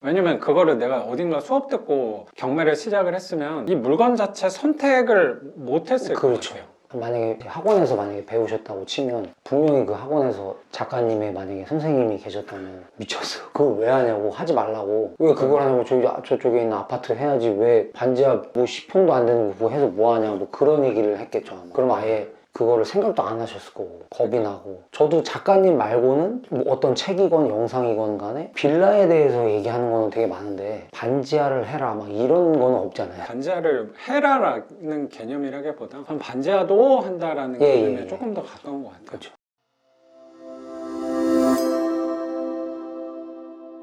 왜냐면 그거를 내가 어딘가 수업 듣고 경매를 시작을 했으면 이 물건 자체 선택을 못 했을 것 그렇죠. 같아요. 만약에 학원에서 배우셨다고 치면 분명히 그 학원에서 작가님의 만약에 선생님이 계셨다면 미쳤어, 그거 왜 하냐고, 하지 말라고, 왜 그걸 하냐고, 저쪽에 있는 아파트 해야지, 왜 반지하 뭐 10평도 안 되는 거 해서 뭐 하냐, 뭐 그런 얘기를 했겠죠 아마. 그럼 아예 그거를 생각도 안 하셨을 거고 겁이 나고. 저도 작가님 말고는 뭐 어떤 책이건 영상이건 간에 빌라에 대해서 얘기하는 거는 되게 많은데 반지하를 해라 막 이런 거는 없잖아요. 반지하를 해라라는 개념이라기보다 한 반지하도 한다라는 예, 개념에 예, 예. 조금 더 가까운 것 같아요. 그렇죠.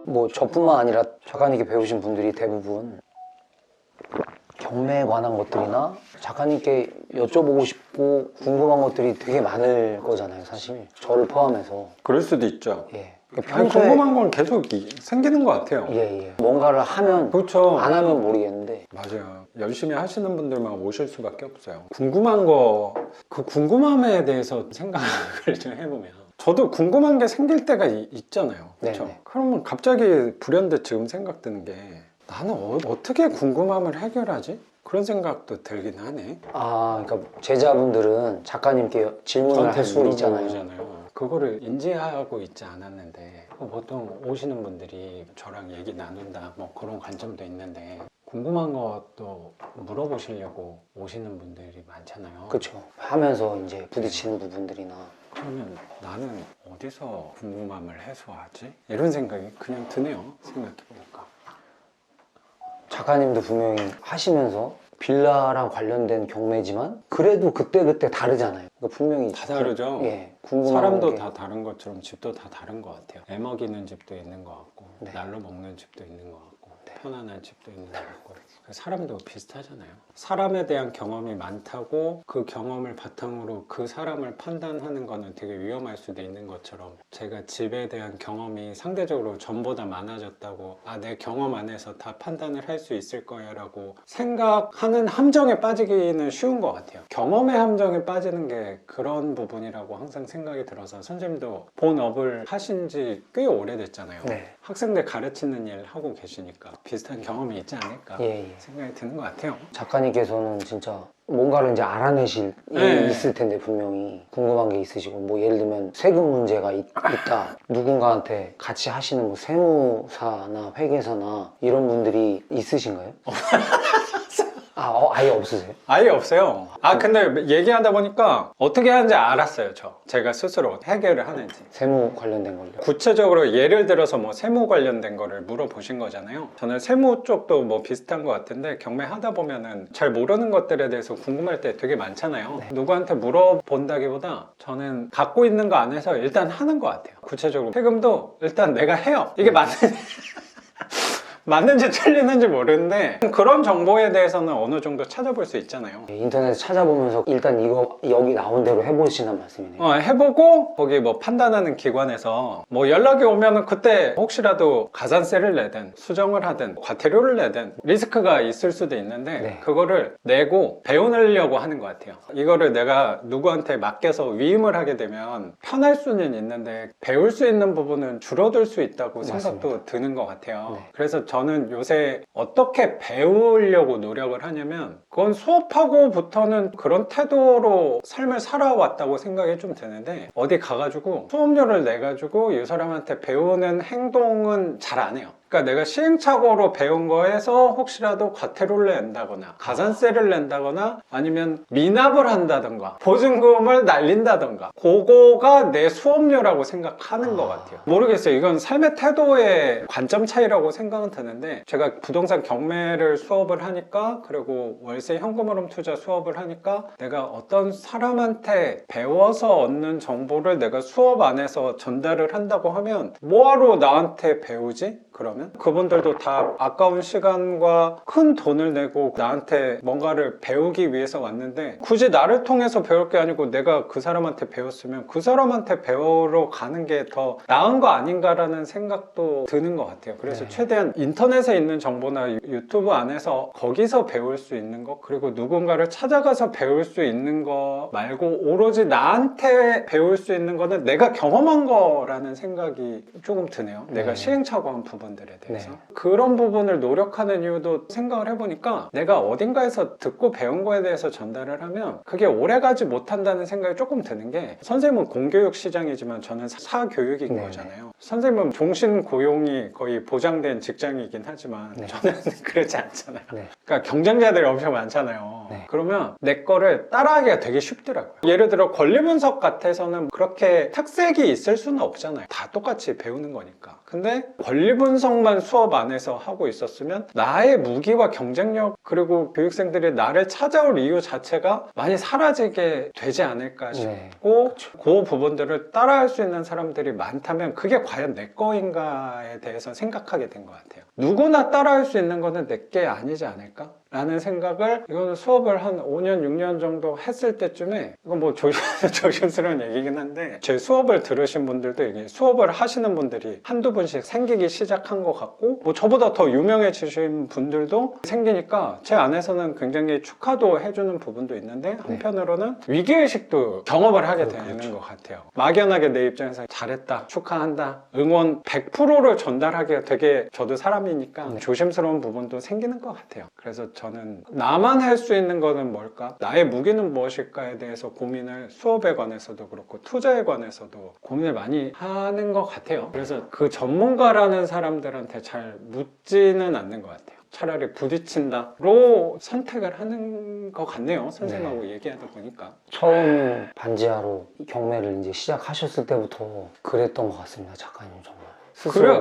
뭐 저뿐만 아니라 작가님께 배우신 분들이 대부분 경매에 관한 것들이나 작가님께 여쭤보고 싶고 궁금한 것들이 되게 많을 거잖아요 사실, 저를 포함해서. 그럴 수도 있죠. 예. 아니, 궁금한 건 계속 생기는 것 같아요. 예. 뭔가를 하면 그렇죠. 안 하면 모르겠는데. 맞아요. 열심히 하시는 분들만 오실 수밖에 없어요. 궁금한 거, 그 궁금함에 대해서 생각을 좀 해보면 저도 궁금한 게 생길 때가 있잖아요. 그렇죠? 네네. 그러면 갑자기 불현듯 지금 생각드는 게 나는 어떻게 궁금함을 해결하지? 그런 생각도 들긴 하네. 아, 그러니까 제자분들은 작가님께 질문을 할 수 있잖아요. 물어보잖아요. 그거를 인지하고 있지 않았는데 보통 오시는 분들이 저랑 얘기 나눈다 뭐 그런 관점도 있는데 궁금한 것도 물어보시려고 오시는 분들이 많잖아요. 그렇죠. 하면서 이제 부딪히는 부분들이나. 그러면 나는 어디서 궁금함을 해소하지? 이런 생각이 그냥 드네요. 생각해보니까. 작가님도 분명히 하시면서 빌라랑 관련된 경매지만 그래도 그때그때 다르잖아요. 그러니까 분명히 다 다르죠. 예, 궁금한 사람도 게. 다 다른 것처럼 집도 다 다른 것 같아요. 애 먹이는 집도 있는 것 같고 네. 날로 먹는 집도 있는 것 같고 네. 편안한 집도 있는 것 같고 사람도 비슷하잖아요. 사람에 대한 경험이 많다고 그 경험을 바탕으로 그 사람을 판단하는 거는 되게 위험할 수도 있는 것처럼 제가 집에 대한 경험이 상대적으로 전보다 많아졌다고 내 경험 안에서 다 판단을 할 수 있을 거야 라고 생각하는 함정에 빠지기는 쉬운 것 같아요. 경험의 함정에 빠지는 게 그런 부분이라고 항상 생각이 들어서 선생님도 본업을 하신 지 꽤 오래됐잖아요. 네. 학생들 가르치는 일 하고 계시니까 비슷한 경험이 있지 않을까 예. 생각이 드는 것 같아요. 작가님께서는 진짜 뭔가를 이제 알아내실 일이 네. 있을 텐데 분명히 궁금한 게 있으시고, 뭐 예를 들면 세금 문제가 있다, 누군가한테 같이 하시는 뭐 세무사나 회계사나 이런 분들이 있으신가요? 아예 없으세요? 아예 없어요. 근데 얘기하다 보니까 어떻게 하는지 알았어요. 제가 스스로 해결을 하는지. 세무 관련된 걸요? 구체적으로 예를 들어서 뭐 세무 관련된 거를 물어보신 거잖아요. 저는 세무 쪽도 뭐 비슷한 것 같은데 경매하다 보면은 잘 모르는 것들에 대해서 궁금할 때 되게 많잖아요. 네. 누구한테 물어본다기보다 저는 갖고 있는 거 안에서 일단 하는 것 같아요. 구체적으로 세금도 일단 내가 해요. 이게 맞는지 틀리는지 모르는데 그런 정보에 대해서는 어느 정도 찾아볼 수 있잖아요. 인터넷 찾아보면서 일단 이거 여기 나온 대로 해보시는 말씀이네요. 해보고 거기 뭐 판단하는 기관에서 뭐 연락이 오면은 그때 혹시라도 가산세를 내든 수정을 하든 과태료를 내든 리스크가 있을 수도 있는데 네. 그거를 내고 배우려고 하는 것 같아요. 이거를 내가 누구한테 맡겨서 위임을 하게 되면 편할 수는 있는데 배울 수 있는 부분은 줄어들 수 있다고 생각도 드는 것 같아요. 네. 그래서 저는 요새 어떻게 배우려고 노력을 하냐면 그건 수업하고부터는 그런 태도로 삶을 살아왔다고 생각이 좀 드는데 어디 가가지고 수업료를 내가지고 이 사람한테 배우는 행동은 잘 안 해요. 그러니까 내가 시행착오로 배운 거에서 혹시라도 과태료를 낸다거나 가산세를 낸다거나 아니면 미납을 한다던가 보증금을 날린다던가 그거가 내 수업료라고 생각하는 것 같아요. 모르겠어요. 이건 삶의 태도의 관점 차이라고 생각은 드는데 제가 부동산 경매를 수업을 하니까 그리고 월세 현금흐름 투자 수업을 하니까 내가 어떤 사람한테 배워서 얻는 정보를 내가 수업 안에서 전달을 한다고 하면 뭐하러 나한테 배우지? 그러면 그분들도 다 아까운 시간과 큰 돈을 내고 나한테 뭔가를 배우기 위해서 왔는데 굳이 나를 통해서 배울 게 아니고 내가 그 사람한테 배웠으면 그 사람한테 배우러 가는 게 더 나은 거 아닌가라는 생각도 드는 것 같아요. 그래서 최대한 인터넷에 있는 정보나 유튜브 안에서 거기서 배울 수 있는 거 그리고 누군가를 찾아가서 배울 수 있는 거 말고 오로지 나한테 배울 수 있는 거는 내가 경험한 거라는 생각이 조금 드네요. 내가 시행착오한 부분 부분들에 대해서 네. 그런 부분을 노력하는 이유도 생각을 해보니까 내가 어딘가에서 듣고 배운 거에 대해서 전달을 하면 그게 오래가지 못한다는 생각이 조금 드는 게 선생님은 공교육 시장이지만 저는 사교육인 네. 거잖아요. 선생님은 종신 고용이 거의 보장된 직장이긴 하지만 네. 저는 그렇지 않잖아요. 네. 그러니까 경쟁자들이 엄청 많잖아요. 네. 그러면 내 거를 따라하기가 되게 쉽더라고요. 예를 들어 권리분석 같아서는 그렇게 특색이 있을 수는 없잖아요. 다 똑같이 배우는 거니까. 근데 권리분석만 수업 안에서 하고 있었으면 나의 무기와 경쟁력 그리고 교육생들이 나를 찾아올 이유 자체가 많이 사라지게 되지 않을까 싶고 그 부분들을 따라할 수 있는 사람들이 많다면 그게 과연 내 거인가에 대해서 생각하게 된 것 같아요. 누구나 따라할 수 있는 거는 내 게 아니지 않을까? 라는 생각을 이거는 수업을 한 5년, 6년 정도 했을 때쯤에 이건 뭐 조심스러운 얘기긴 한데 제 수업을 들으신 분들도 이게 수업을 하시는 분들이 한두 분씩 생기기 시작한 것 같고 뭐 저보다 더 유명해지신 분들도 생기니까 제 안에서는 굉장히 축하도 해주는 부분도 있는데 한편으로는 위기의식도 경험을 하게 되는 것 같아요. 막연하게 내 입장에서 잘했다, 축하한다, 응원 100%를 전달하기가 되게 저도 사람이니까 조심스러운 부분도 생기는 것 같아요. 그래서 저는 나만 할 수 있는 거는 뭘까? 나의 무기는 무엇일까에 대해서 고민을 수업에 관해서도 그렇고 투자에 관해서도 고민을 많이 하는 것 같아요. 그래서 그 전문가라는 사람들한테 잘 묻지는 않는 것 같아요. 차라리 부딪힌다로 선택을 하는 것 같네요. 선생님하고 얘기하다 보니까. 처음 반지하로 경매를 이제 시작하셨을 때부터 그랬던 것 같습니다, 작가님 정말.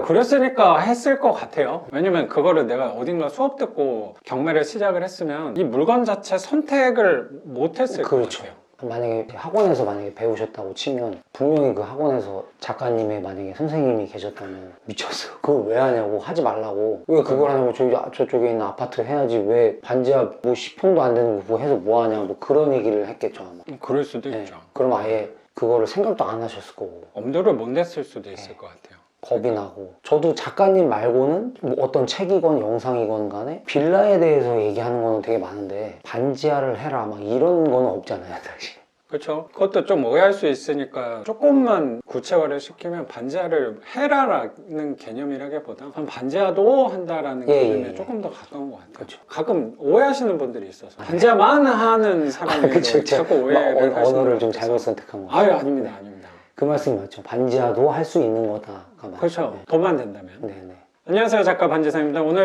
그랬으니까 했을 것 같아요. 왜냐면 그거를 내가 어딘가 수업 듣고 경매를 시작을 했으면 이 물건 자체 선택을 못 했을 것 같아요. 만약에 학원에서 배우셨다고 치면 분명히 그 학원에서 작가님의 만약에 선생님이 계셨다면 미쳤어. 그걸 왜 하냐고, 하지 말라고. 왜 그걸 하냐고, 저쪽에 있는 아파트 해야지. 왜 반지하 뭐 10평도 안 되는 거 뭐 해서 뭐 하냐, 뭐 그런 얘기를 했겠죠 아마. 그럴 수도 있죠. 그럼 아예 그거를 생각도 안 하셨을 거고. 엄두를 못 냈을 수도 있을 것 같아요. 겁이 나고. 저도 작가님 말고는 뭐 어떤 책이건 영상이건 간에 빌라에 대해서 얘기하는 거는 되게 많은데 반지하를 해라 막 이런 건 없잖아요 사실. 그렇죠. 그것도 좀 오해할 수 있으니까 조금만 구체화를 시키면 반지하를 해라라는 개념이라기보다 반지하도 한다라는 개념에 조금 더 가까운 것 같아요. 그렇죠. 가끔 오해하시는 분들이 있어서 반지하만 하는 사람이 자꾸 오해를 하시는 언어를 좀 잘못 선택한 거. 아유 아닙니다. 그 말씀이 맞죠. 반지하도 할 수 있는 거다. 그렇죠. 돈만 된다면. 네네. 안녕하세요, 작가 반지상입니다. 오늘